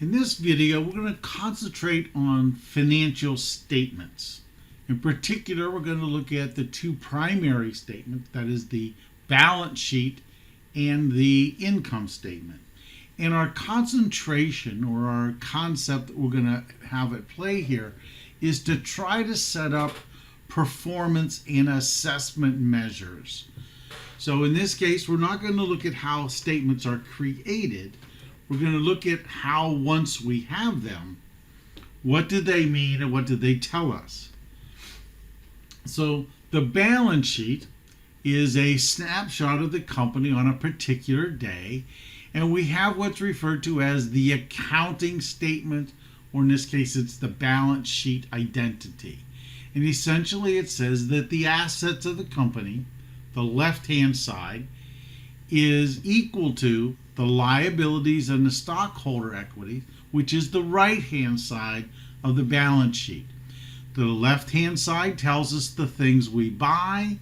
In this video, we're going to concentrate on financial statements. In particular, we're going to look at the two primary statements, that is the balance sheet and the income statement. And our concentration, or our concept that we're going to have at play here, is to try to set up performance and assessment measures. So in this case, we're not going to look at how statements are created. We're going to look at how, once we have them, what did they mean and what did they tell us? So the balance sheet is a snapshot of the company on a particular day, and we have what's referred to as the accounting statement, or in this case it's the balance sheet identity. And essentially it says that the assets of the company, the left-hand side, is equal to the liabilities and the stockholder equity, which is the right-hand side of the balance sheet. The left-hand side tells us the things we buy.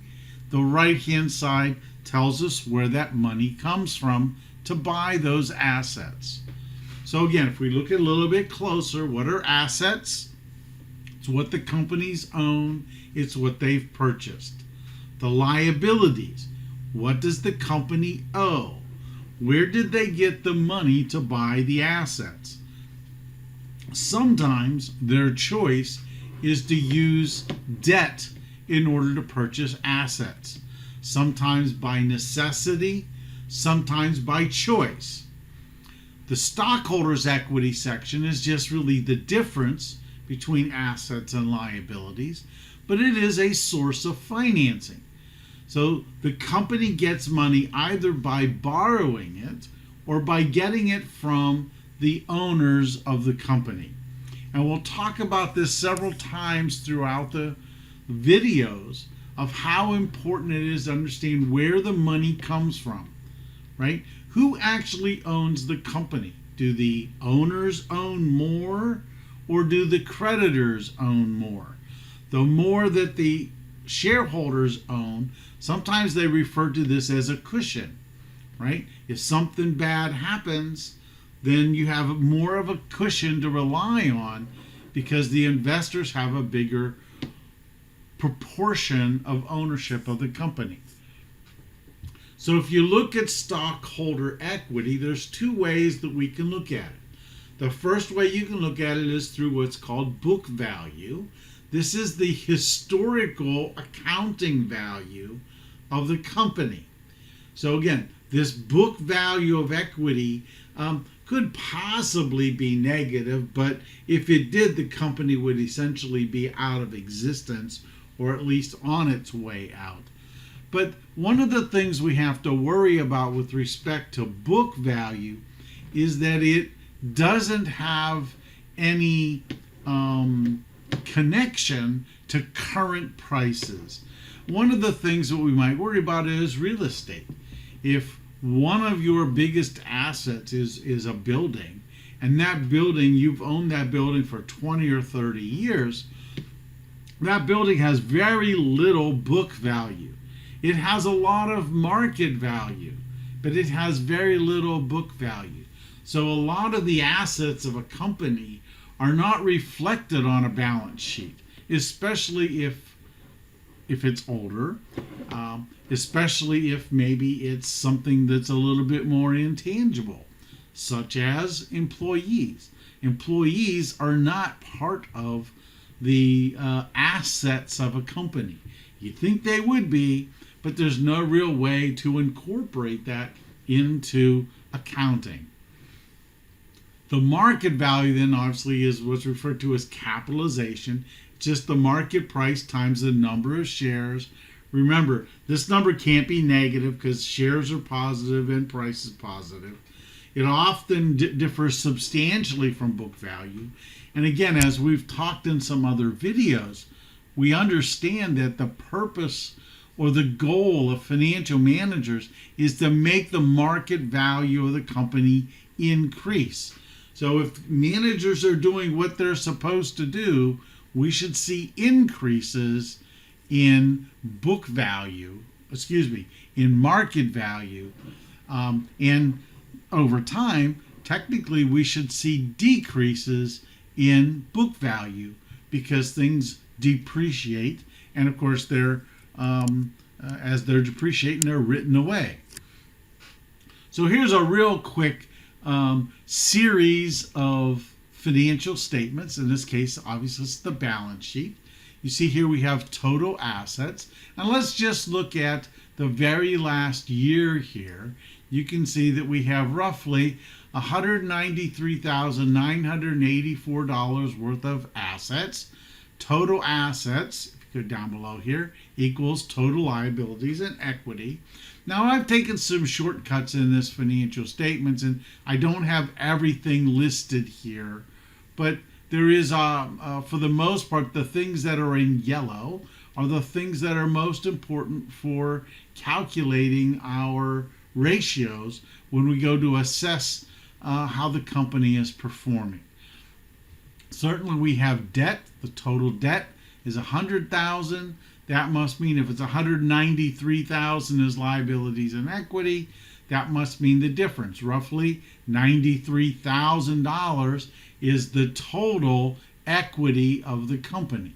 The right-hand side tells us where that money comes from to buy those assets. So again, if we look a little bit closer, what are assets? It's what the companies own. It's what they've purchased. The liabilities. What does the company owe? Where did they get the money to buy the assets? Sometimes their choice is to use debt in order to purchase assets. Sometimes by necessity, sometimes by choice. The stockholders' equity section is just really the difference between assets and liabilities, but it is a source of financing. So the company gets money either by borrowing it or by getting it from the owners of the company. And we'll talk about this several times throughout the videos of how important it is to understand where the money comes from, right? Who actually owns the company? Do the owners own more, or do the creditors own more? The more that the shareholders own, sometimes they refer to this as a cushion, right? If something bad happens, then you have more of a cushion to rely on because the investors have a bigger proportion of ownership of the company. So if you look at stockholder equity, there's two ways that we can look at it. The first way you can look at it is through what's called book value. This is the historical accounting value of the company. So again, this book value of equity could possibly be negative, but if it did, the company would essentially be out of existence, or at least on its way out. But one of the things we have to worry about with respect to book value is that it doesn't have any connection to current prices. One of the things that we might worry about is real estate. If one of your biggest assets is a building, and that building, you've owned that building for 20 or 30 years, that building has very little book value. It has a lot of market value, but it has very little book value. So a lot of the assets of a company are not reflected on a balance sheet, especially if it's older, especially if maybe it's something that's a little bit more intangible, such as employees. Employees are not part of the assets of a company. You think they would be, but there's no real way to incorporate that into accounting. The market value then obviously is what's referred to as capitalization, just the market price times the number of shares. Remember, this number can't be negative because shares are positive and price is positive. It often differs substantially from book value. And again, as we've talked in some other videos, we understand that the purpose or the goal of financial managers is to make the market value of the company increase. So if managers are doing what they're supposed to do, we should see increases in book value, in market value, and over time technically we should see decreases in book value because things depreciate, and of course they're as they're depreciating, they're written away. So here's a real quick series of financial statements. In this case, obviously, it's the balance sheet. You see here we have total assets. And let's just look at the very last year here. You can see that we have roughly $193,984 worth of assets. Total assets, if you go down below here, equals total liabilities and equity. Now, I've taken some shortcuts in this financial statements, and I don't have everything listed here, but there is, for the most part, the things that are in yellow are the things that are most important for calculating our ratios when we go to assess how the company is performing. Certainly, we have debt. The total debt is $100,000. That must mean if it's $193,000 is liabilities and equity, that must mean the difference. Roughly $93,000 is the total equity of the company.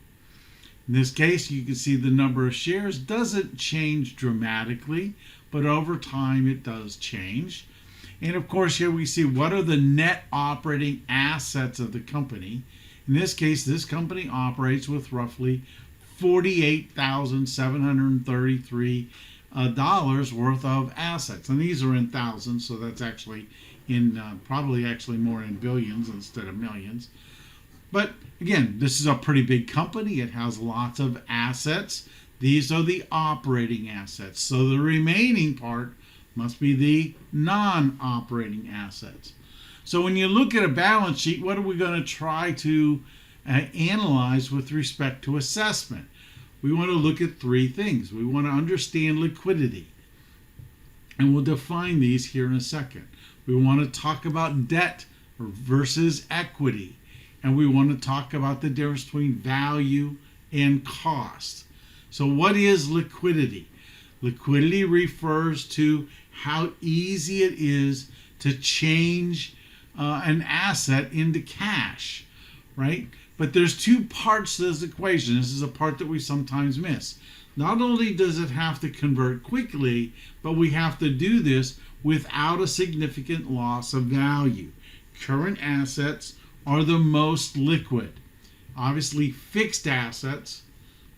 In this case, you can see the number of shares doesn't change dramatically, but over time it does change. And of course, here we see what are the net operating assets of the company. In this case, this company operates with roughly $48,733 worth of assets. And these are in thousands, so that's actually in probably actually more in billions instead of millions. But again, this is a pretty big company. It has lots of assets. These are the operating assets. So the remaining part must be the non-operating assets. So when you look at a balance sheet, what are we going to try to analyze with respect to assessment? We want to look at three things. We want to understand liquidity, and we'll define these here in a second. We want to talk about debt versus equity, and we want to talk about the difference between value and cost. So what is liquidity? Liquidity refers to how easy it is to change an asset into cash, right? But there's two parts to this equation. This is a part that we sometimes miss. Not only does it have to convert quickly, but we have to do this without a significant loss of value. Current assets are the most liquid. Obviously, fixed assets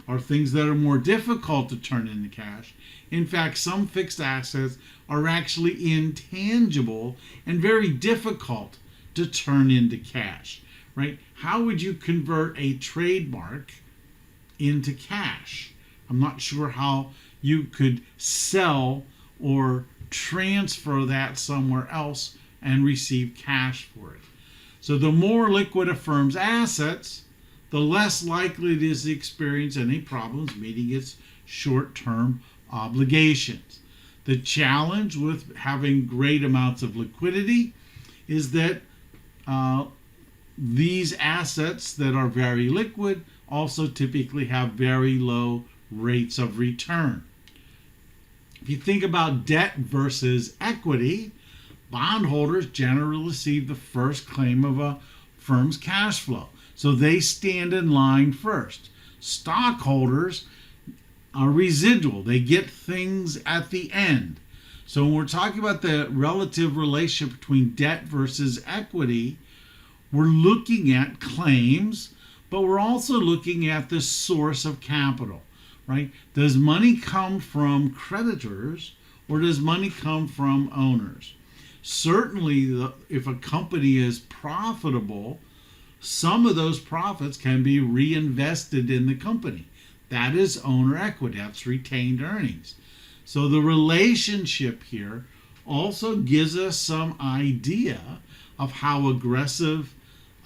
are things that are more difficult to turn into cash. In fact, some fixed assets are actually intangible and very difficult to turn into cash, right? How would you convert a trademark into cash? I'm not sure how you could sell or transfer that somewhere else and receive cash for it. So the more liquid a firm's assets, the less likely it is to experience any problems meeting its short-term obligations. The challenge with having great amounts of liquidity is that these assets that are very liquid also typically have very low rates of return. If you think about debt versus equity, bondholders generally receive the first claim of a firm's cash flow. So they stand in line first. Stockholders are residual. They get things at the end. So when we're talking about the relative relationship between debt versus equity, we're looking at claims, but we're also looking at the source of capital, right? Does money come from creditors or does money come from owners? Certainly, if a company is profitable, some of those profits can be reinvested in the company. That is owner equity. That's retained earnings. So the relationship here also gives us some idea of how aggressive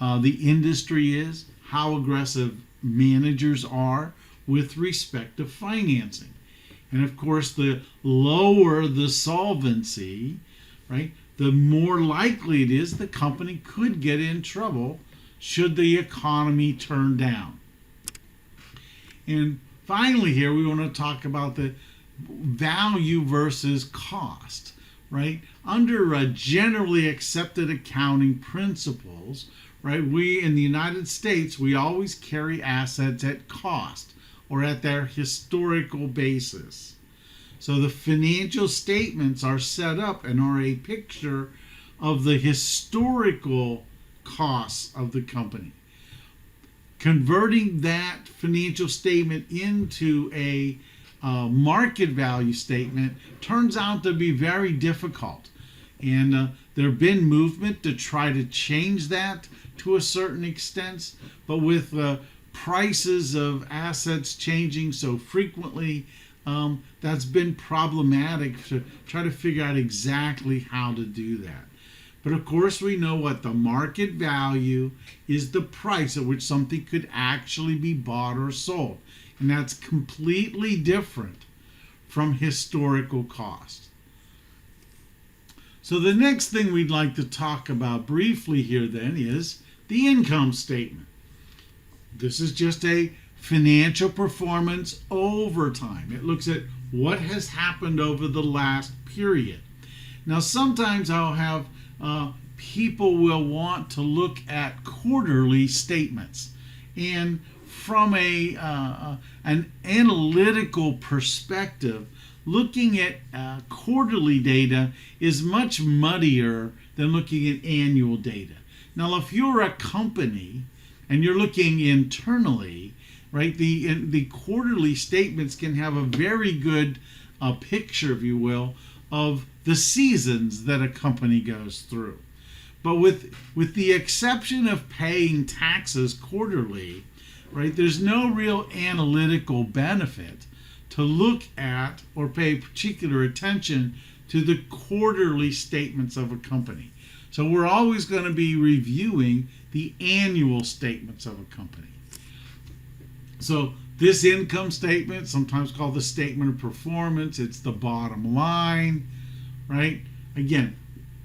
the industry is, how aggressive managers are with respect to financing. And of course, the lower the solvency, right, the more likely it is the company could get in trouble should the economy turn down. And finally here, we want to talk about the value versus cost. right? Under generally accepted accounting principles, right? We in the United States, we always carry assets at cost or at their historical basis. So the financial statements are set up and are a picture of the historical costs of the company. Converting that financial statement into a market value statement turns out to be very difficult. And there have been movement to try to change that to a certain extent, but with prices of assets changing so frequently, that's been problematic to try to figure out exactly how to do that. But of course, we know what the market value is, the price at which something could actually be bought or sold. And that's completely different from historical cost. So the next thing we'd like to talk about briefly here then is the income statement. This is just a financial performance over time. It looks at what has happened over the last period. Now, sometimes I'll have people will want to look at quarterly statements, and from an analytical perspective, looking at quarterly data is much muddier than looking at annual data. Now, if you're a company and you're looking internally, right, the quarterly statements can have a very good picture, if you will, of the seasons that a company goes through. But with the exception of paying taxes quarterly, right, there's no real analytical benefit to look at or pay particular attention to the quarterly statements of a company. So we're always going to be reviewing the annual statements of a company. So this income statement, sometimes called the statement of performance, it's the bottom line, right? Again,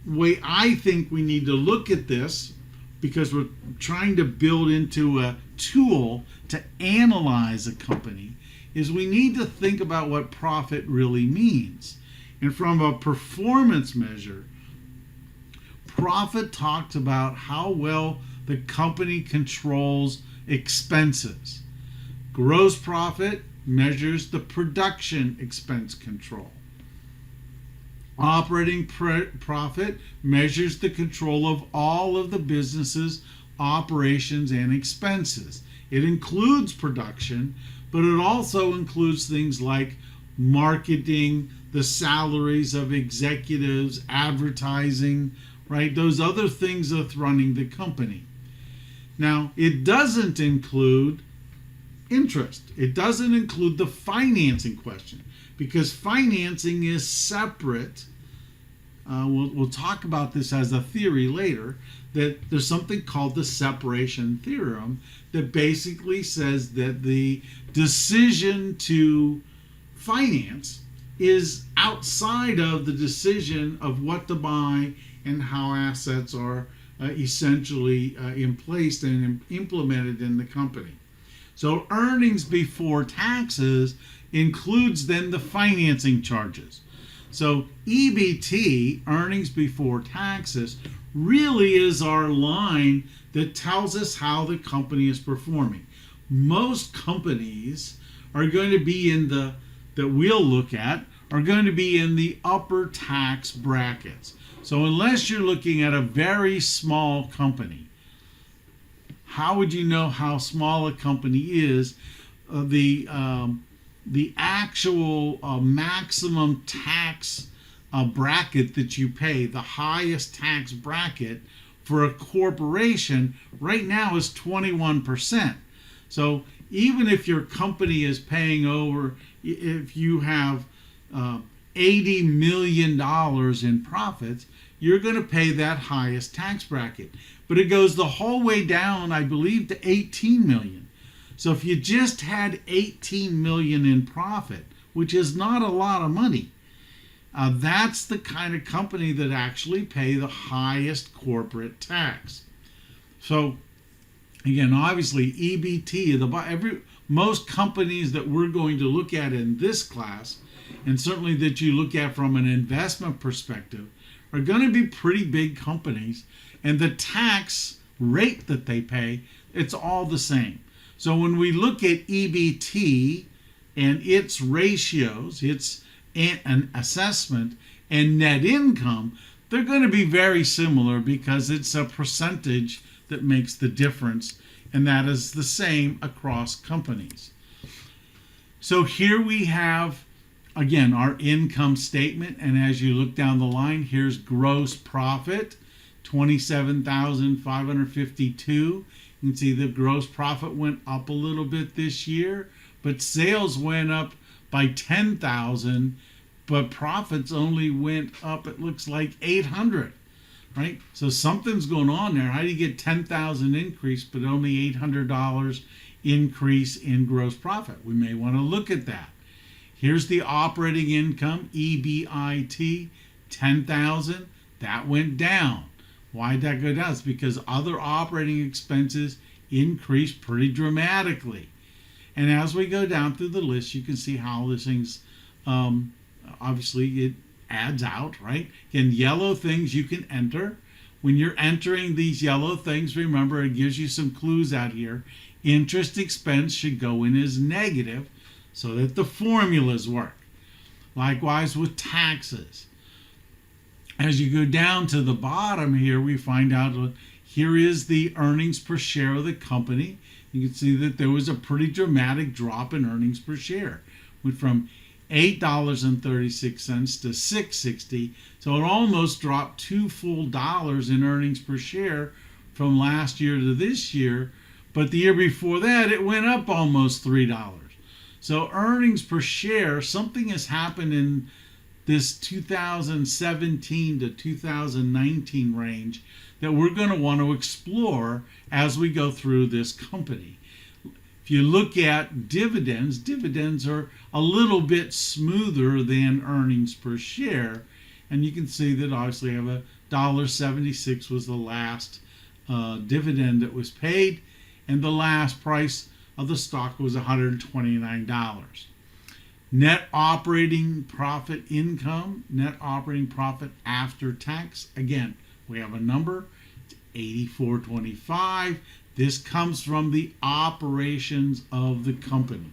the way I think we need to look at this, because we're trying to build into a tool to analyze a company, is we need to think about what profit really means. And from a performance measure, profit talks about how well the company controls expenses. Gross profit measures the production expense control. Operating profit measures the control of all of the business's operations and expenses. It includes production, but it also includes things like marketing, the salaries of executives, advertising, right? Those other things that's running the company. Now, it doesn't include interest. It doesn't include the financing question, because financing is separate. We'll talk about this as a theory later, that there's something called the separation theorem that basically says that the decision to finance is outside of the decision of what to buy and how assets are essentially in place and implemented in the company. So earnings before taxes includes then the financing charges. So EBT, earnings before taxes, really is our line that tells us how the company is performing. Most companies are going to be that we'll look at, are going to be in the upper tax brackets. So unless you're looking at a very small company, how would you know how small a company is? The actual maximum tax bracket that you pay, the highest tax bracket for a corporation right now is 21%. So even if your company is paying over, if you have $80 million in profits, you're going to pay that highest tax bracket. But it goes the whole way down, I believe, to 18 million. So if you just had 18 million in profit, which is not a lot of money, that's the kind of company that actually pay the highest corporate tax. So again, obviously EBT, most companies that we're going to look at in this class and certainly that you look at from an investment perspective, are going to be pretty big companies, and the tax rate that they pay, it's all the same. So when we look at EBT and its ratios, its an assessment, and net income, they're going to be very similar because it's a percentage that makes the difference, and that is the same across companies. So here we have, again, our income statement, and as you look down the line, here's gross profit, $27,552. You can see the gross profit went up a little bit this year, but sales went up by 10,000, but profits only went up, it looks like 800, right? So something's going on there. How do you get 10,000 increase but only $800 increase in gross profit? We may want to look at that. Here's the operating income, EBIT, 10,000. That went down. Why'd that go down? It's because other operating expenses increased pretty dramatically. And as we go down through the list, you can see how this thing's, obviously it adds out, right? Again, yellow things you can enter. When you're entering these yellow things, remember it gives you some clues out here. Interest expense should go in as negative so that the formulas work. Likewise with taxes. As you go down to the bottom here, we find out here is the earnings per share of the company. You can see that there was a pretty dramatic drop in earnings per share. Went from $8.36 to $6.60. So it almost dropped 2 full dollars in earnings per share from last year to this year. But the year before that, it went up almost $3. So earnings per share, something has happened in this 2017 to 2019 range that we're going to want to explore as we go through this company. If you look at dividends, dividends are a little bit smoother than earnings per share. And you can see that obviously I have $1.76 was the last dividend that was paid. And the last price of the stock was $129. Net operating profit income, net operating profit after tax. Again, we have a number, it's $84.25. This comes from the operations of the company.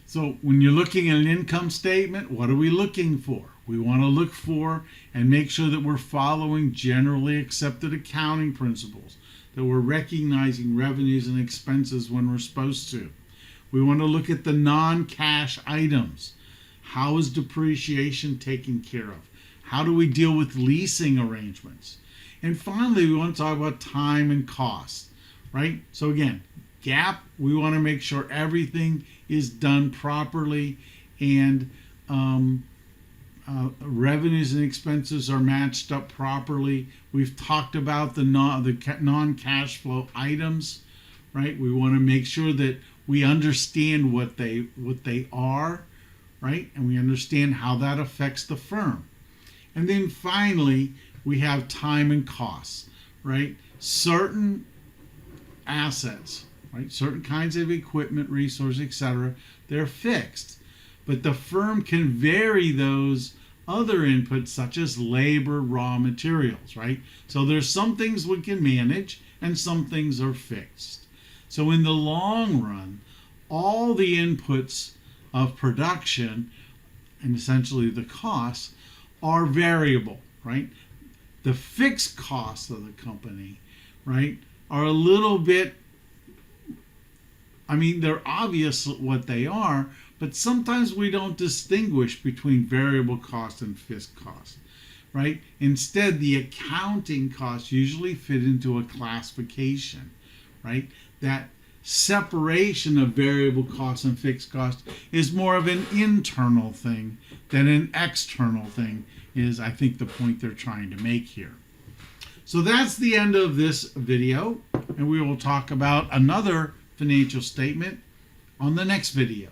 So when you're looking at an income statement, what are we looking for? We want to look for and make sure that we're following generally accepted accounting principles, that we're recognizing revenues and expenses when we're supposed to. We want to look at the non-cash items. How is depreciation taken care of? How do we deal with leasing arrangements? And finally, we want to talk about time and cost, right? So again, GAAP, we want to make sure everything is done properly and revenues and expenses are matched up properly. We've talked about the non-cash flow items, right? We want to make sure that we understand what they are, right? And we understand how that affects the firm. And then finally, we have time and costs, right? Certain assets, right? Certain kinds of equipment, resources, etc., they're fixed. But the firm can vary those other inputs such as labor, raw materials, right? So there's some things we can manage and some things are fixed. So in the long run, all the inputs of production and essentially the costs are variable, right? The fixed costs of the company, right, are a little bit, I mean, they're obvious what they are, but sometimes we don't distinguish between variable cost and fixed cost, right? Instead, the accounting costs usually fit into a classification, right? That separation of variable cost and fixed cost is more of an internal thing than an external thing, is I think the point they're trying to make here. So that's the end of this video, and we will talk about another financial statement on the next video.